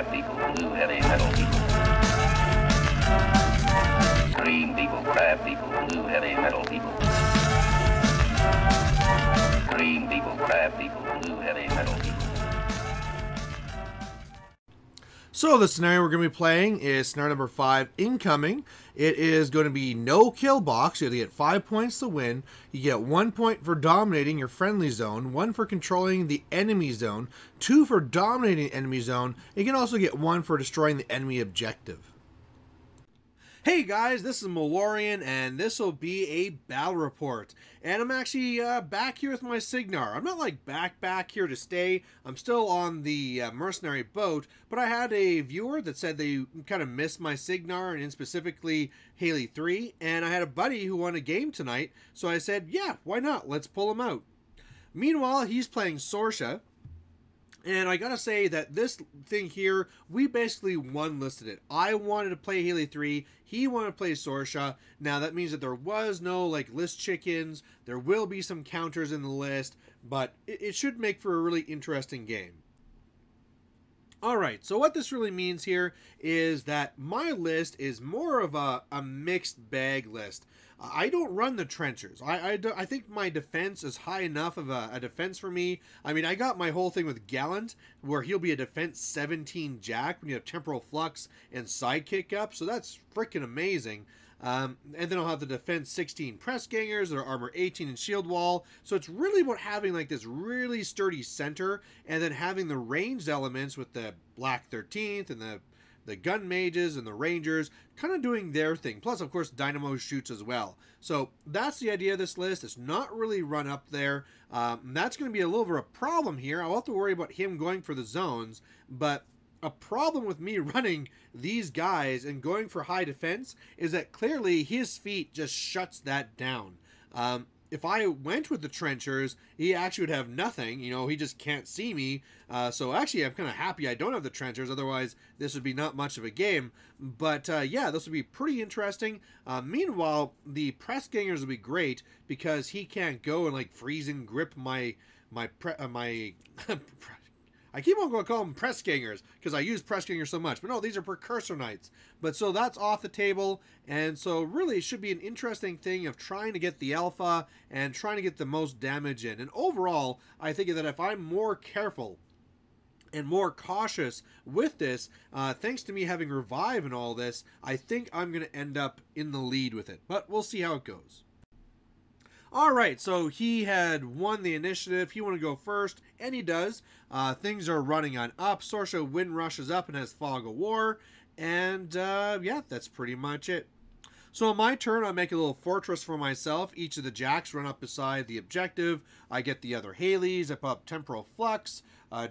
crab people, blue heavy metal people. Green people, crab people, blue heavy metal people. Green people, crab people, blue heavy metal people. So the scenario we're going to be playing is scenario number 5, incoming. It is going to be no kill box. You get 5 points to win. You get 1 point for dominating your friendly zone, 1 for controlling the enemy zone, 2 for dominating the enemy zone. You can also get 1 for destroying the enemy objective. Hey guys, this is Malorian, and this will be a battle report. And I'm actually back here with my Signar. I'm not like back here to stay. I'm still on the mercenary boat, but I had a viewer that said they kind of missed my Signar, and specifically Haley3, and I had a buddy who won a game tonight, so I said, yeah, why not? Let's pull him out. Meanwhile, he's playing Sorscha. And I gotta say that this thing here, we basically one-listed it. I wanted to play Haley3, he wanted to play Sorscha. Now that means that there was no like list chickens, there will be some counters in the list, but it should make for a really interesting game. Alright, so what this really means here is that my list is more of a mixed bag list. I don't run the trenchers. I think my defense is high enough of a defense for me. I mean, I got my whole thing with Gallant, where he'll be a defense 17 Jack when you have Temporal Flux and Sidekick up, so that's freaking amazing. And then I'll have the defense 16 press gangers, their armor 18 and shield wall. So it's really about having like this really sturdy center, and then having the ranged elements with the Black 13th and the gun mages and the rangers kind of doing their thing. Plus, of course, Dynamo shoots as well. So that's the idea of this list. It's not really run up there. That's going to be a little bit of a problem here. I'll have to worry about him going for the zones, but a problem with me running these guys and going for high defense is that clearly his feat just shuts that down. If I went with the trenchers, he actually would have nothing. You know, he just can't see me. So actually, I'm kind of happy I don't have the trenchers. Otherwise, this would be not much of a game. But yeah, this would be pretty interesting. Meanwhile, the press gangers will be great because he can't go and like freeze and grip my I keep on going to call them press gangers because I use press gangers so much. But no, these are precursor knights. But so that's off the table. And so really it should be an interesting thing of trying to get the alpha and trying to get the most damage in. And overall, I think that if I'm more careful and more cautious with this, thanks to me having revive and all this, I think I'm going to end up in the lead with it. But we'll see how it goes. Alright, so he had won the initiative. He wanted to go first, and he does. Things are running on up. Sorscha wind rushes up and has Fog of War. And yeah, that's pretty much it. So on my turn, I make a little fortress for myself. Each of the jacks run up beside the objective. I get the other Haleys. I put up Temporal Flux.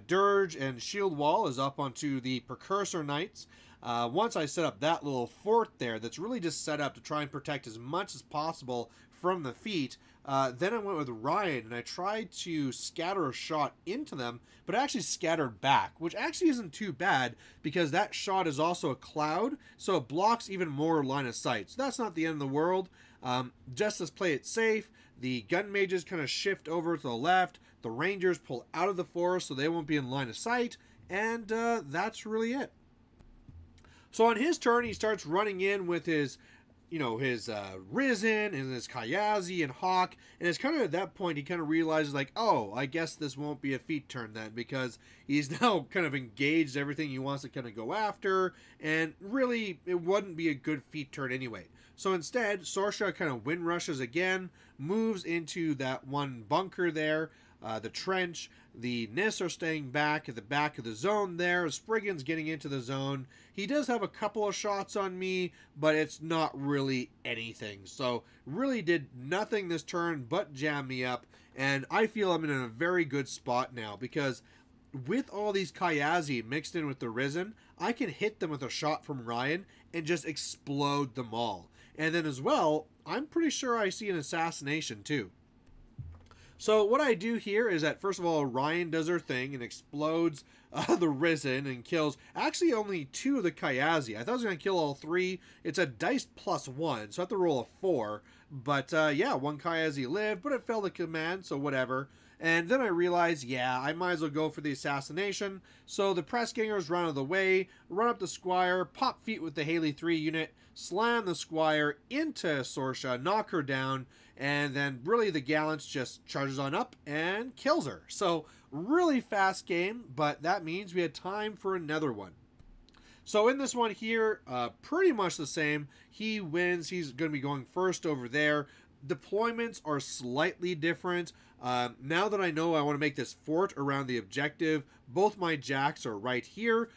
Dirge and Shield Wall is up onto the Precursor Knights. Once I set up that little fort there, that's really just set up to try and protect as much as possible from the feet, then I went with Ryan, and I tried to scatter a shot into them, but I actually scattered back, which actually isn't too bad, because that shot is also a cloud, so it blocks even more line of sight. So that's not the end of the world. Just to play it safe, the gun mages kind of shift over to the left, the rangers pull out of the forest so they won't be in line of sight, and that's really it. So on his turn, he starts running in with his Risen and his Kayazi and Hawk, and it's kind of at that point he kind of realizes like, oh, I guess this won't be a feat turn then, because he's now kind of engaged everything he wants to kind of go after, and really it wouldn't be a good feat turn anyway. So instead, Sorscha kind of wind rushes again, moves into that one bunker there, the trench. The Nis are staying back at the back of the zone there. Spriggan's getting into the zone. He does have a couple of shots on me, but it's not really anything. So really did nothing this turn but jam me up. And I feel I'm in a very good spot now, because with all these Kayazi mixed in with the Risen, I can hit them with a shot from Ryan and just explode them all. And then as well, I'm pretty sure I see an assassination too. So what I do here is that, first of all, Ryan does her thing and explodes the Risen and kills actually only 2 of the Kayazi. I thought I was going to kill all 3. It's a dice +1, so I have to roll a 4. But yeah, 1 Kayazi lived, but it failed the command, so whatever. And then I realized, yeah, I might as well go for the assassination. So the press gangers run out of the way, run up the Squire, pop feet with the Haley3 unit, slam the Squire into Sorscha, knock her down, and then really the Gallants just charges on up and kills her. So really fast game, but that means we had time for another one. So in this one here, pretty much the same. He wins. He's going to be going first over there. Deployments are slightly different. Now that I know I want to make this fort around the objective, both my jacks are right here,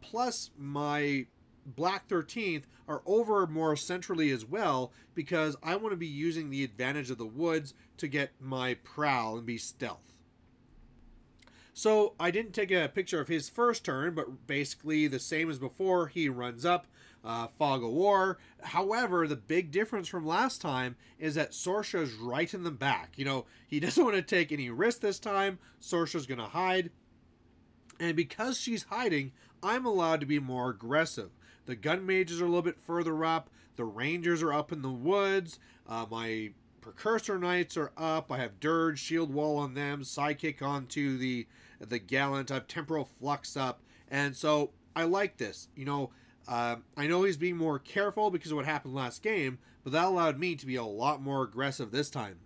plus my Black 13th are over more centrally as well, because I want to be using the advantage of the woods to get my prowl and be stealth. So I didn't take a picture of his first turn, but basically the same as before. He runs up, Fog of War. However, the big difference from last time is that Sorscha's right in the back. You know, he doesn't want to take any risk this time. Sorscha's going to hide. And because she's hiding, I'm allowed to be more aggressive. The gun mages are a little bit further up. The rangers are up in the woods. My precursor knights are up. I have Dirge, shield wall on them, sidekick onto the Gallant. I have temporal flux up, and so I like this. You know, I know he's being more careful because of what happened last game, but that allowed me to be a lot more aggressive this time.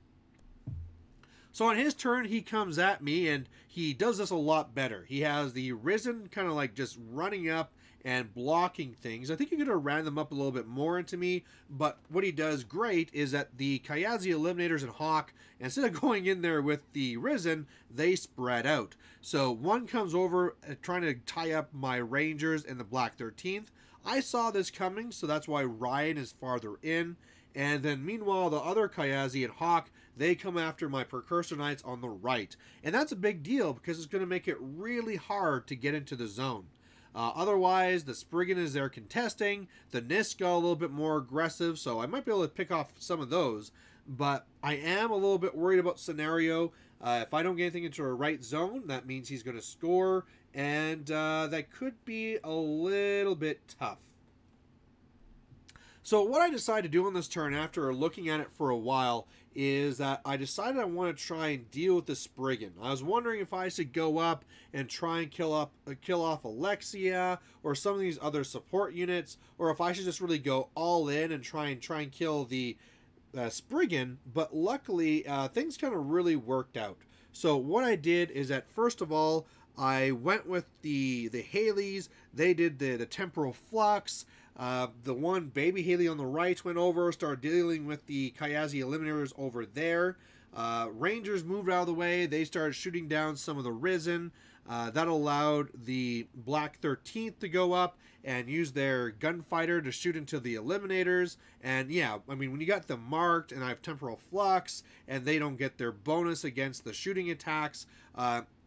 So on his turn, he comes at me, and he does this a lot better. He has the Risen kind of like just running up and blocking things. I think he could have ran them up a little bit more into me, but what he does great is that the Kayazi Eliminators and Hawk, instead of going in there with the Risen, they spread out. So one comes over trying to tie up my Rangers and the Black 13th. I saw this coming, so that's why Ryan is farther in. And then meanwhile, the other Kayazi and Hawk, they come after my Precursor Knights on the right. And that's a big deal because it's going to make it really hard to get into the zone. Otherwise, the Spriggan is there contesting. The Nisk go a little bit more aggressive, so I might be able to pick off some of those. But I am a little bit worried about Scenario. If I don't get anything into a right zone, that means he's going to score. And that could be a little bit tough. So what I decided to do on this turn after looking at it for a while is that I decided I want to try and deal with the Spriggan. I was wondering if I should go up and try and kill off Alexia or some of these other support units, or if I should just really go all in and try and kill the Spriggan. But luckily, things kind of really worked out. So what I did is that first of all, I went with the Haleys. They did the temporal flux. The one baby Haley on the right went over, started dealing with the Kayazi Eliminators over there. Rangers moved out of the way. They started shooting down some of the Risen. That allowed the Black 13th to go up and use their gunfighter to shoot into the Eliminators. And yeah, I mean, when you got them marked and I have temporal flux and they don't get their bonus against the shooting attacks,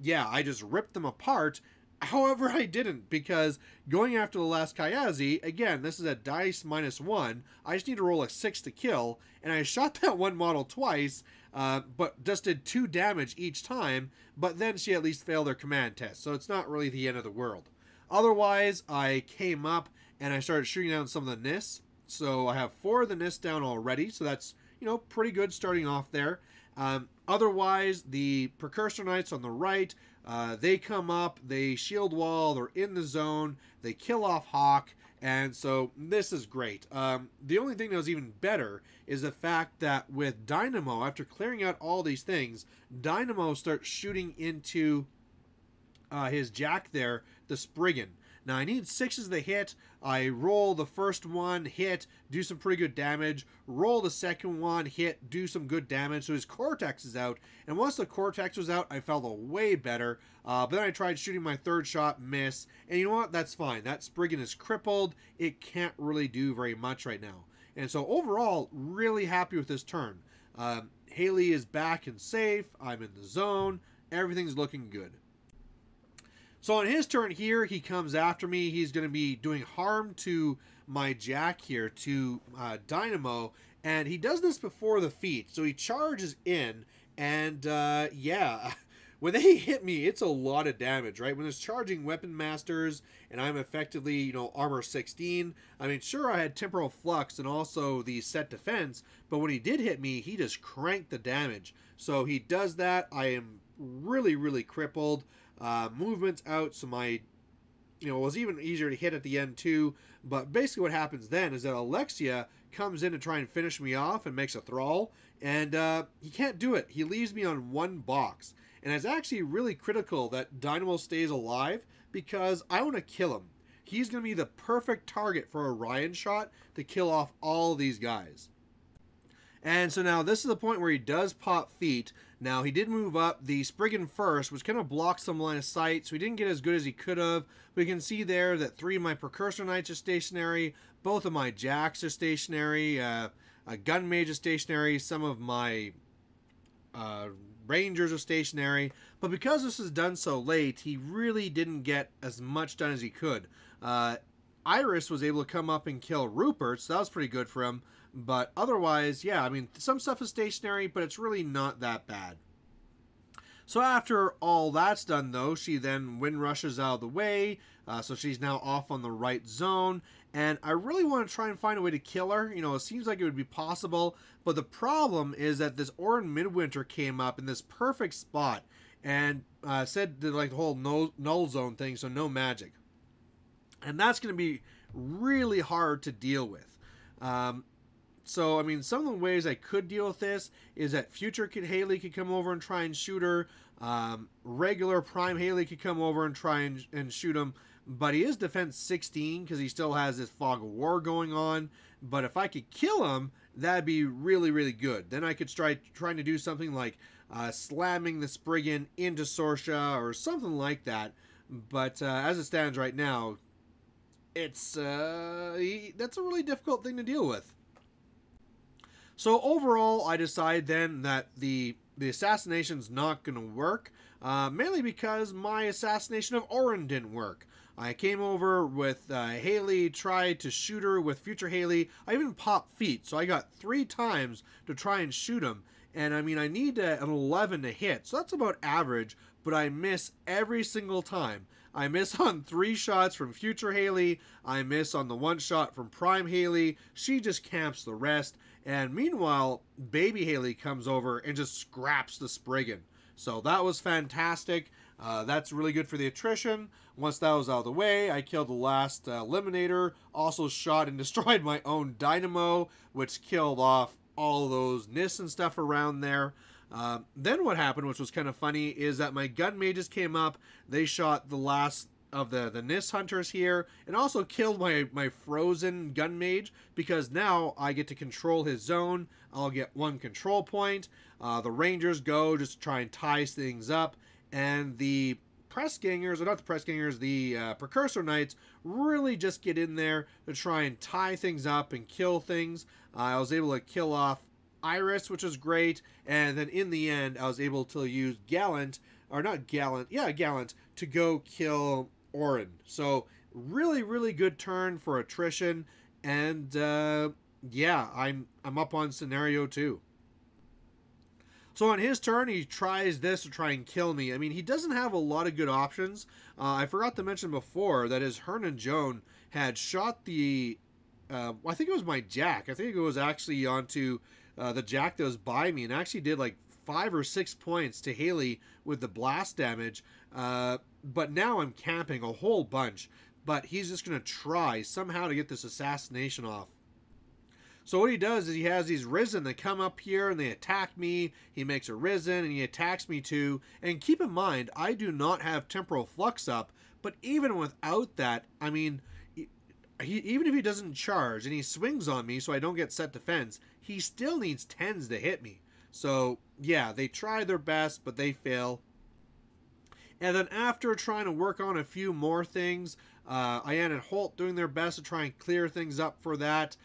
yeah, I just ripped them apart. However, I didn't, because going after the last Kayazi, again, this is a dice -1. I just need to roll a 6 to kill, and I shot that one model twice, but just did 2 damage each time, but then she at least failed her command test, so it's not really the end of the world. Otherwise, I came up and I started shooting down some of the Nis. So I have 4 of the Nis down already, so that's, you know, pretty good starting off there. Otherwise, the Precursor Knights on the right, they come up, they shield wall, they're in the zone, they kill off Hawk, and so this is great. The only thing that was even better is the fact that with Dynamo, after clearing out all these things, Dynamo starts shooting into his jack there, the Spriggan. Now I need 6s to hit. I roll the first one, hit, do some pretty good damage. Roll the second one, hit, do some good damage. So his Cortex is out. And once the Cortex was out, I felt way better. But then I tried shooting my third shot, miss. And you know what? That's fine. That Spriggan is crippled. It can't really do very much right now. And so overall, really happy with this turn. Haley is back and safe. I'm in the zone. Everything's looking good. So on his turn here, he comes after me. He's going to be doing harm to my jack here, to Dynamo. And he does this before the feat. So he charges in. And yeah, when they hit me, it's a lot of damage, right? When there's charging Weapon Masters and I'm effectively, you know, armor 16. I mean, sure, I had Temporal Flux and also the set defense. But when he did hit me, he just cranked the damage. So he does that. I am really crippled. Movements out, so my, it was even easier to hit at the end too. But basically what happens then is that Alexia comes in to try and finish me off and makes a thrall, and he can't do it. He leaves me on one box. And it's actually really critical that Dynamo stays alive, because I want to kill him. He's going to be the perfect target for a Ryan shot to kill off all these guys. And so now this is the point where he does pop feet. Now he did move up the Spriggan first, which kind of blocks some line of sight, so he didn't get as good as he could have. We can see there that 3 of my Precursor Knights are stationary, both of my Jacks are stationary, a Gun Mage is stationary, some of my Rangers are stationary. But because this is done so late, he really didn't get as much done as he could. Iris was able to come up and kill Rupert, so that was pretty good for him. But otherwise, yeah, I mean, some stuff is stationary, but it's really not that bad. So after all that's done, though, she then wind rushes out of the way. So she's now off on the right zone. And I really want to try and find a way to kill her. It seems like it would be possible. But the problem is that this Orin Midwinter came up in this perfect spot. And said that, like, the whole null zone thing, so no magic. And that's going to be really hard to deal with. So, I mean, some of the ways I could deal with this is that future Haley could come over and try and shoot her. Regular Prime Haley could come over and try and shoot him. But he is defense 16 because he still has this Fog of War going on. But if I could kill him, that'd be really good. Then I could try trying to do something like slamming the Spriggan into Sorscha or something like that. But as it stands right now, it's that's a really difficult thing to deal with. So overall, I decide then that the assassination's not going to work, mainly because my assassination of Orin didn't work. I came over with Haley, tried to shoot her with future Haley. I even popped feet, so I got 3 times to try and shoot him. And I mean, I need an 11 to hit, so that's about average, but I miss every single time. I miss on 3 shots from future Haley. I miss on the 1 shot from Prime Haley. She just camps the rest. And meanwhile, baby Haley comes over and just scraps the Spriggan. So that was fantastic. That's really good for the attrition. Once that was out of the way, I killed the last Eliminator. Also shot and destroyed my own Dynamo, which killed off all those NIST and stuff around there. Then what happened, which was kind of funny, is that my gun mages came up. They shot the last of the NIST hunters here, and also killed my frozen gun mage, because now I get to control his zone. I'll get 1 control point. The Rangers go just to try and tie things up, and the Pressgangers, or not the Pressgangers, the Precursor Knights really just get in there to try and tie things up and kill things. I was able to kill off Iris, which was great, and then in the end I was able to use Gallant, or not Gallant, yeah, Gallant, to go kill Orin. So really good turn for attrition, and yeah, I'm up on scenario 2. So on his turn, he tries this to try and kill me. I mean, he doesn't have a lot of good options. I forgot to mention before that his Hernan Joan had shot the I think it was my Jack. I think it was actually onto the Jack that was by me, and actually did like 5 or 6 points to Haley with the blast damage. But now I'm camping a whole bunch. But he's just going to try somehow to get this assassination off. So what he does is he has these Risen that come up here and they attack me. He makes a Risen and he attacks me too. And keep in mind, I do not have Temporal Flux up. But even without that, I mean, even if he doesn't charge and he swings on me so I don't get set defense, he still needs 10s to hit me. So yeah, they try their best, but they fail. And then after trying to work on a few more things, Ian and Holt doing their best to try and clear things up for that.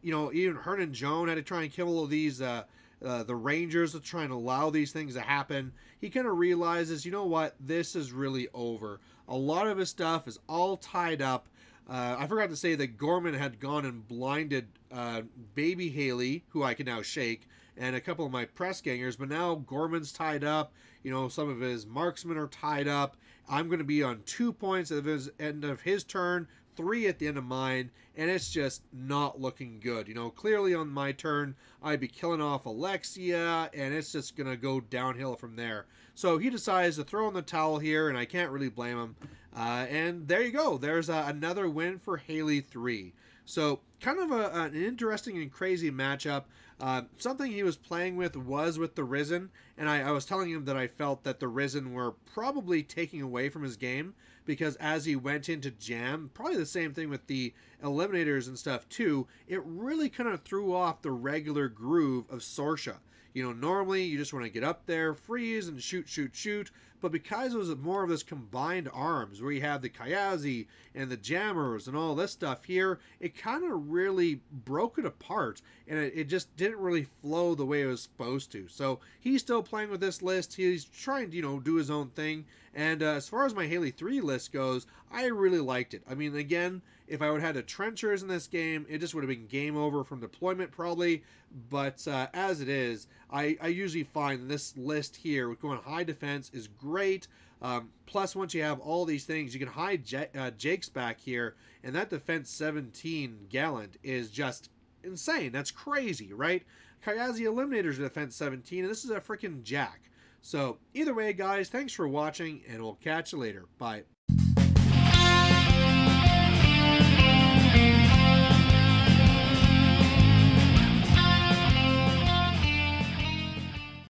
You know, even Hernan Joan had to try and kill all of these, the Rangers to try and allow these things to happen. He kind of realizes, you know what, this is really over. A lot of his stuff is all tied up. I forgot to say that Gorman had gone and blinded baby Haley, who I can now shake, and a couple of my Pressgangers, but now Gorman's tied up. You know, some of his marksmen are tied up. I'm going to be on 2 points at the end of his turn, 3 at the end of mine, and it's just not looking good. You know, clearly on my turn, I'd be killing off Alexia, and it's just going to go downhill from there. So he decides to throw in the towel here, and I can't really blame him. And there you go. There's another win for Haley3. So kind of an interesting and crazy matchup. Something he was playing with was with the Risen, and I was telling him that I felt that the Risen were probably taking away from his game, because as he went into Jam, probably the same thing with the Eliminators and stuff too, it really kind of threw off the regular groove of Sorscha. You know, normally you just want to get up there, freeze, and shoot, shoot, shoot. But because it was more of this combined arms, where you have the Kayazi and the Jammers and all this stuff here, it kind of really broke it apart. And it just didn't really flow the way it was supposed to. So he's still playing with this list. He's trying to, you know, do his own thing. And as far as my Haley3 list goes, I really liked it. I mean, again, if I would have had the Trenchers in this game, it just would have been game over from deployment probably. But as it is, I usually find this list here with going high defense is great. Plus, once you have all these things, you can hide Jake's back here, and that defense 17 Gallant is just insane. That's crazy, right? Kayazi Eliminator's defense 17, and this is a freaking Jack. So either way, guys, thanks for watching, and we'll catch you later. Bye.